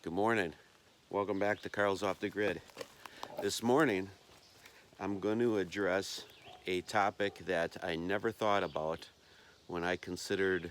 Good morning. Welcome back to Carl's Off the Grid. This morning, I'm going to address a topic that I never thought about when I considered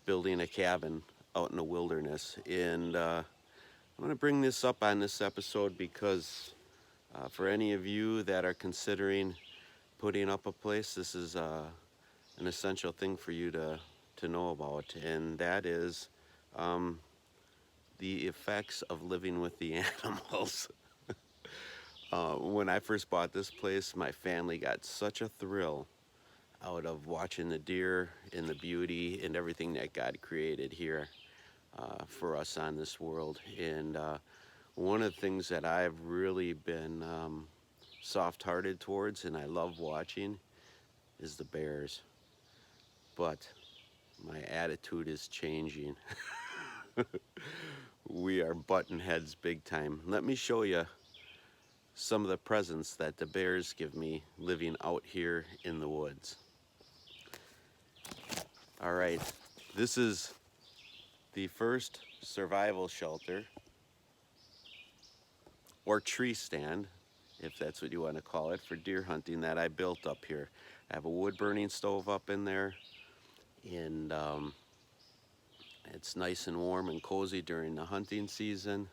building a cabin out in the wilderness. And I'm going to bring this up on this episode because for any of you that are considering putting up a place, this is an essential thing for you to know about. And that is the effects of living with the animals. When I first bought this place, my family got such a thrill out of watching the deer and the beauty and everything that God created here for us on this world. And one of the things that I've really been soft-hearted towards and I love watching is the bears. But my attitude is changing. We are button heads big time. Let me show you some of the presents that the bears give me living out here in the woods. All right, this is the first survival shelter or tree stand, if that's what you want to call it, for deer hunting that I built up here. I have a wood burning stove up in there, and it's nice and warm and cozy during the hunting season.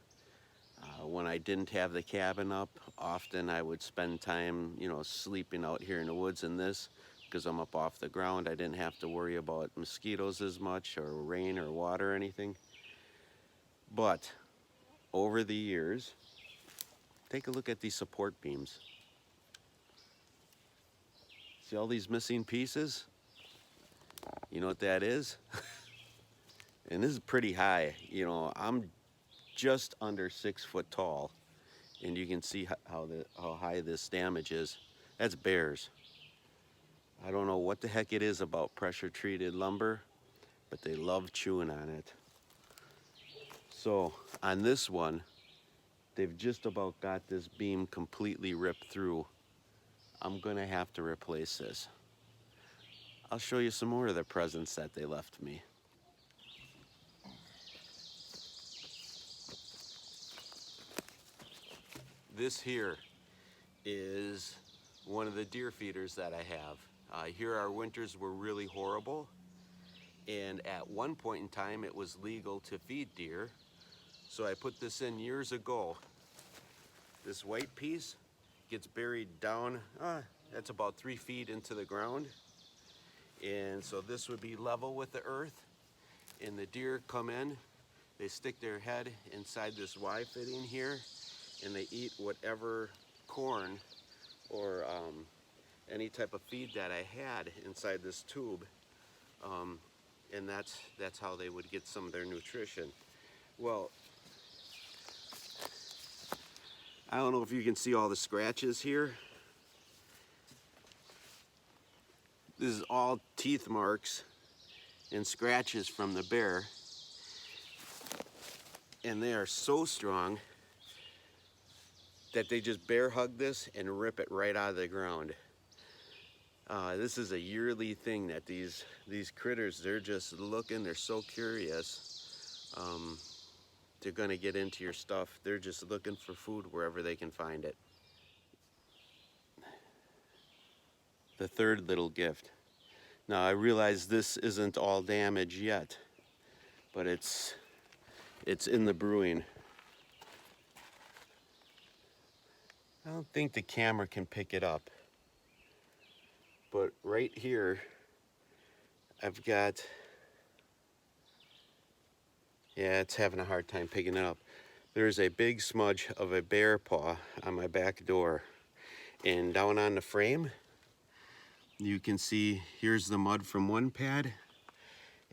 When I didn't have the cabin up, often I would spend time, sleeping out here in the woods in this because I'm up off the ground. I didn't have to worry about mosquitoes as much or rain or water or anything. But over the years, take a look at these support beams. See all these missing pieces? You know what that is? And this is pretty high. I'm just under 6 foot tall, and you can see how high this damage is. That's bears. I don't know what the heck it is about pressure treated lumber, but they love chewing on it. So on this one, they've just about got this beam completely ripped through. I'm gonna have to replace this. I'll show you some more of the presents that they left me. This here is one of the deer feeders that I have. Here our winters were really horrible, and at one point in time it was legal to feed deer. So I put this in years ago. This white piece gets buried down, that's about 3 feet into the ground. And so this would be level with the earth, and the deer come in, they stick their head inside this Y fitting here, and they eat whatever corn or any type of feed that I had inside this tube, and that's how they would get some of their nutrition. Well, I don't know if you can see all the scratches here. This is all teeth marks and scratches from the bear, and they are so strong that they just bear hug this and rip it right out of the ground. This is a yearly thing that these critters, they're just looking, they're so curious. They're gonna get into your stuff. They're just looking for food wherever they can find it. The third little gift. Now I realize this isn't all damage yet, but it's in the brewing. I don't think the camera can pick it up, but right here I've got, yeah, it's having a hard time picking it up. There's a big smudge of a bear paw on my back door, and down on the frame you can see here's the mud from one pad,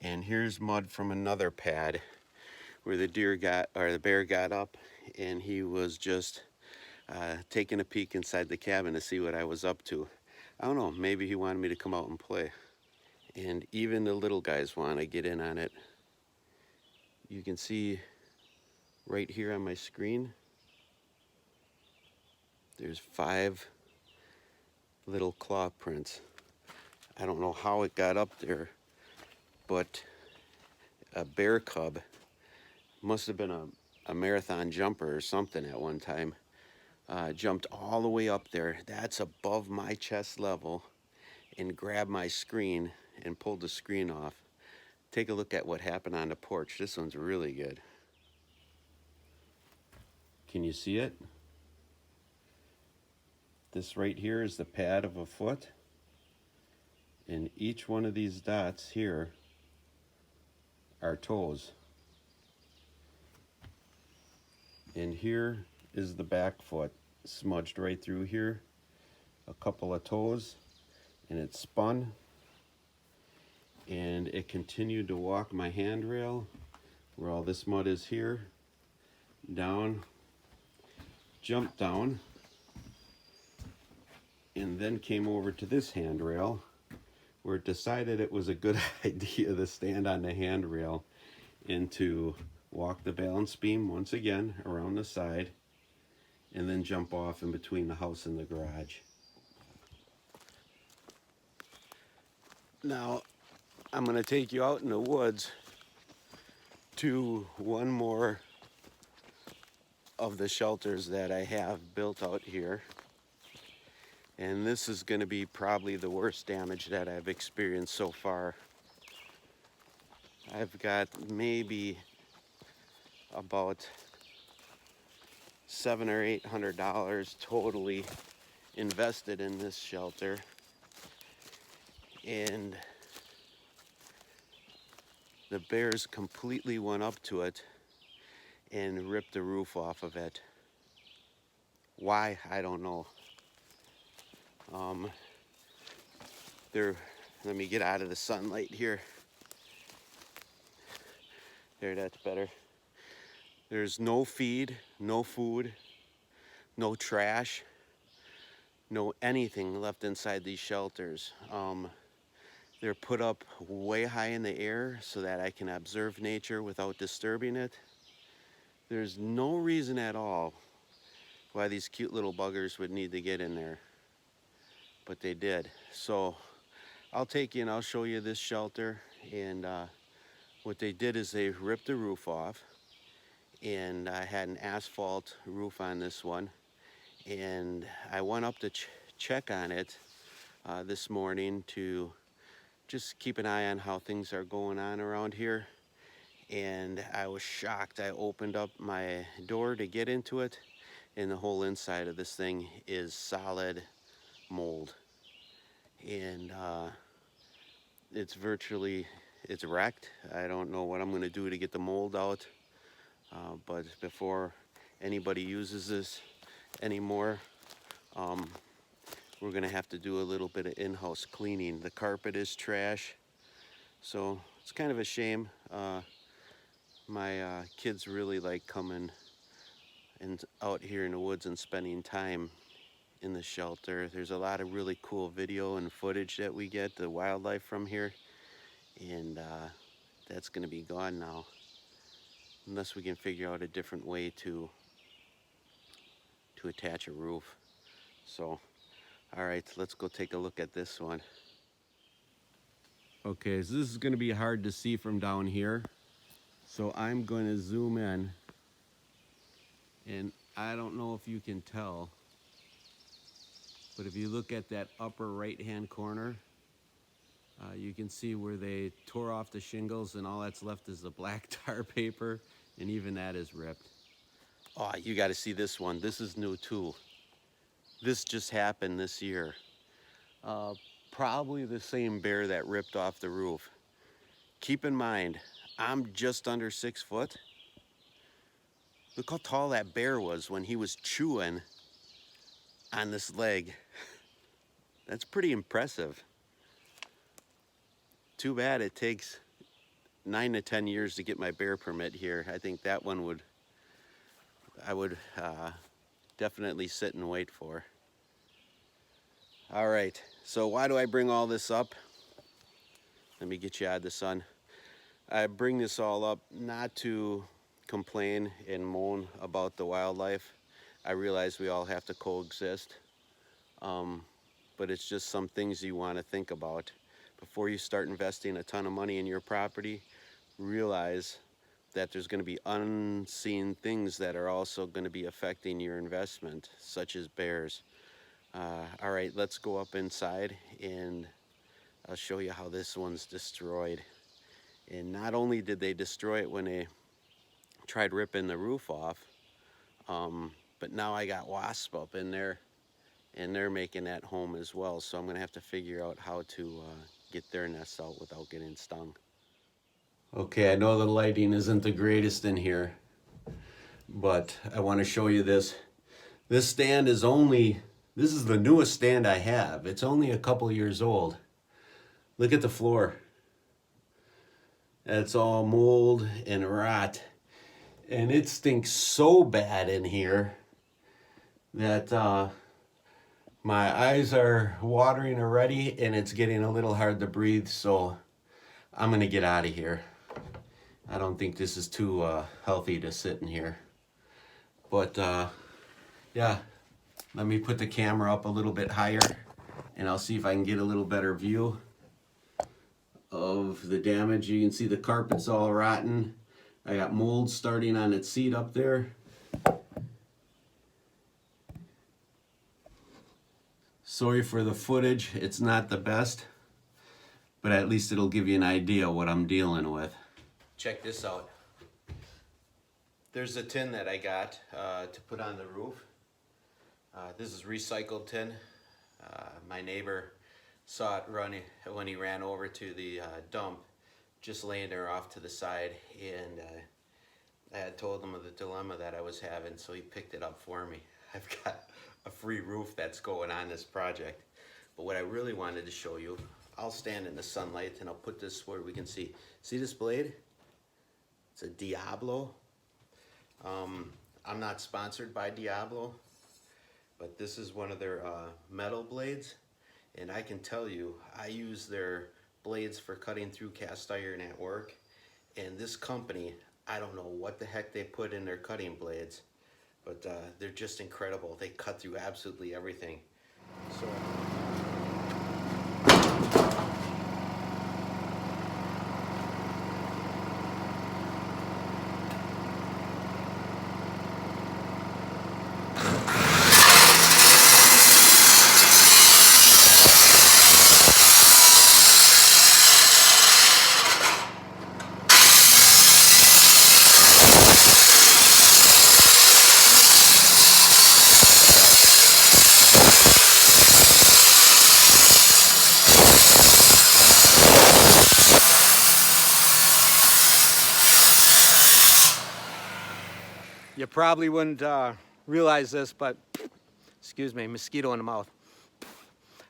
and here's mud from another pad where the bear got up, and he was just taking a peek inside the cabin to see what I was up to. I don't know, maybe he wanted me to come out and play. And even the little guys want to get in on it. You can see right here on my screen, there's 5 little claw prints. I don't know how it got up there, but a bear cub must have been a marathon jumper or something at one time. Jumped all the way up there. That's above my chest level, and grabbed my screen and pulled the screen off. Take a look at what happened on the porch. This one's really good. Can you see it? This right here is the pad of a foot, and each one of these dots here are toes. And here is the back foot, smudged right through here, a couple of toes, and it spun, and it continued to walk my handrail where all this mud is here, down, jumped down, and then came over to this handrail where it decided it was a good idea to stand on the handrail and to walk the balance beam once again around the side, and then jump off in between the house and the garage. Now, I'm going to take you out in the woods to one more of the shelters that I have built out here. And this is going to be probably the worst damage that I've experienced so far. I've got maybe about $700 or $800 totally invested in this shelter, and the bears completely went up to it and ripped the roof off of it. Why? I don't know. Let me get out of the sunlight here. There, that's better. There's no feed, no food, no trash, no anything left inside these shelters. They're put up way high in the air so that I can observe nature without disturbing it. There's no reason at all why these cute little buggers would need to get in there, but they did. So I'll take you and I'll show you this shelter. And what they did is they ripped the roof off, and I had an asphalt roof on this one, and I went up to check on it this morning to just keep an eye on how things are going on around here. And I was shocked. I opened up my door to get into it, and the whole inside of this thing is solid mold. And it's wrecked. I don't know what I'm going to do to get the mold out. But before anybody uses this anymore, we're going to have to do a little bit of in-house cleaning. The carpet is trash, so it's kind of a shame. My kids really like coming and out here in the woods and spending time in the shelter. There's a lot of really cool video and footage that we get, the wildlife from here, and that's going to be gone now unless we can figure out a different way to attach a roof. So, all right, let's go take a look at this one. Okay, so this is going to be hard to see from down here, so I'm going to zoom in, and I don't know if you can tell, but if you look at that upper right hand corner, you can see where they tore off the shingles, and all that's left is the black tar paper, and even that is ripped. Oh, you got to see this one. This is new too. This just happened this year. Probably the same bear that ripped off the roof. Keep in mind, I'm just under 6 foot. Look how tall that bear was when he was chewing on this leg. That's pretty impressive. Too bad it takes 9 to 10 years to get my bear permit here. I think that one I would definitely sit and wait for. All right, so why do I bring all this up? Let me get you out of the sun. I bring this all up not to complain and moan about the wildlife. I realize we all have to coexist, but it's just some things you want to think about. Before you start investing a ton of money in your property, realize that there's going to be unseen things that are also going to be affecting your investment, such as bears. All right, let's go up inside and I'll show you how this one's destroyed. And not only did they destroy it when they tried ripping the roof off, but now I got wasps up in there and they're making that home as well. So I'm gonna have to figure out how to get their nests out without getting stung. Okay, I know the lighting isn't the greatest in here, but I want to show you this. This stand is this is the newest stand I have. It's only a couple years old. Look at the floor. It's all mold and rot. And it stinks so bad in here that my eyes are watering already and it's getting a little hard to breathe, so I'm gonna get out of here. I don't think this is too healthy to sit in here. But yeah, let me put the camera up a little bit higher and I'll see if I can get a little better view of the damage. You can see the carpet's all rotten. I got mold starting on its seat up there. Sorry for the footage, it's not the best, but at least it'll give you an idea what I'm dealing with. Check this out. There's a tin that I got to put on the roof. This is recycled tin. My neighbor saw it running when he ran over to the dump, just laying there off to the side, and I had told him of the dilemma that I was having, so he picked it up for me. I've got a free roof that's going on this project. But what I really wanted to show you, I'll stand in the sunlight and I'll put this where we can see. See this blade? It's a Diablo. I'm not sponsored by Diablo, but this is one of their metal blades. And I can tell you, I use their blades for cutting through cast iron at work. And this company, I don't know what the heck they put in their cutting blades, but they're just incredible. They cut through absolutely everything. So. You probably wouldn't realize this, but, excuse me, mosquito in the mouth.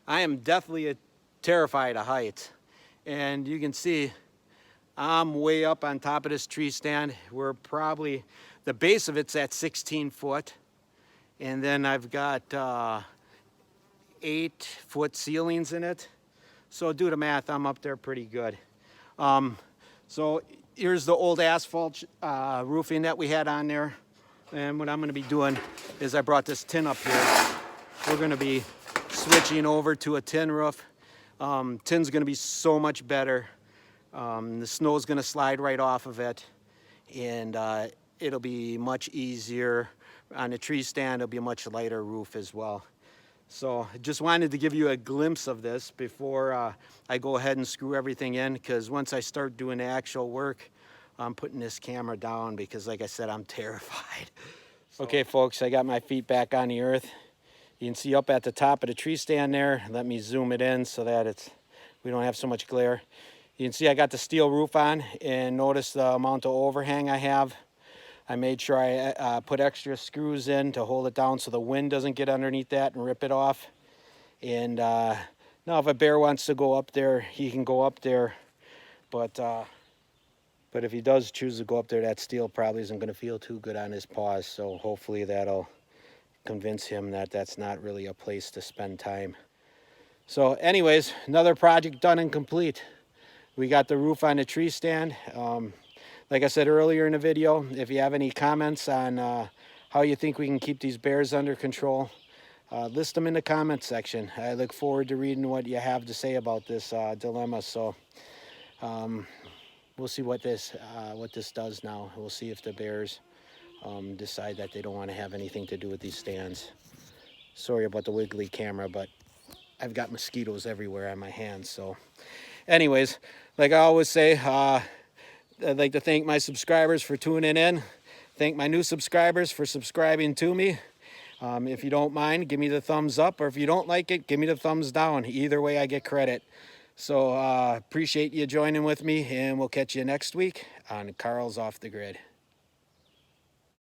I am definitely terrified of heights. And you can see I'm way up on top of this tree stand. We're probably, the base of it's at 16 foot. And then I've got 8-foot ceilings in it. So do the math, I'm up there pretty good. So here's the old asphalt roofing that we had on there. And what I'm gonna be doing is I brought this tin up here. We're gonna be switching over to a tin roof. Tin's gonna be so much better. The snow's gonna slide right off of it, and it'll be much easier. On the tree stand, it'll be a much lighter roof as well. So I just wanted to give you a glimpse of this before I go ahead and screw everything in, because once I start doing the actual work, I'm putting this camera down because, like I said, I'm terrified. So. Okay, folks, I got my feet back on the earth. You can see up at the top of the tree stand there. Let me zoom it in so that we don't have so much glare. You can see I got the steel roof on, and notice the amount of overhang I have. I made sure I put extra screws in to hold it down so the wind doesn't get underneath that and rip it off. And now if a bear wants to go up there, he can go up there. But if he does choose to go up there, that steel probably isn't going to feel too good on his paws. So hopefully that'll convince him that that's not really a place to spend time. So anyways, another project done and complete. We got the roof on the tree stand. Like I said earlier in the video, if you have any comments on how you think we can keep these bears under control, list them in the comment section. I look forward to reading what you have to say about this dilemma. So we'll see what this does now. We'll see if the bears decide that they don't want to have anything to do with these stands. Sorry about the wiggly camera, but I've got mosquitoes everywhere on my hands. So anyways, like I always say, I'd like to thank my subscribers for tuning in. Thank my new subscribers for subscribing to me. If you don't mind, give me the thumbs up, or if you don't like it, give me the thumbs down. Either way, I get credit. So appreciate you joining with me, and we'll catch you next week on Carl's Off the Grid.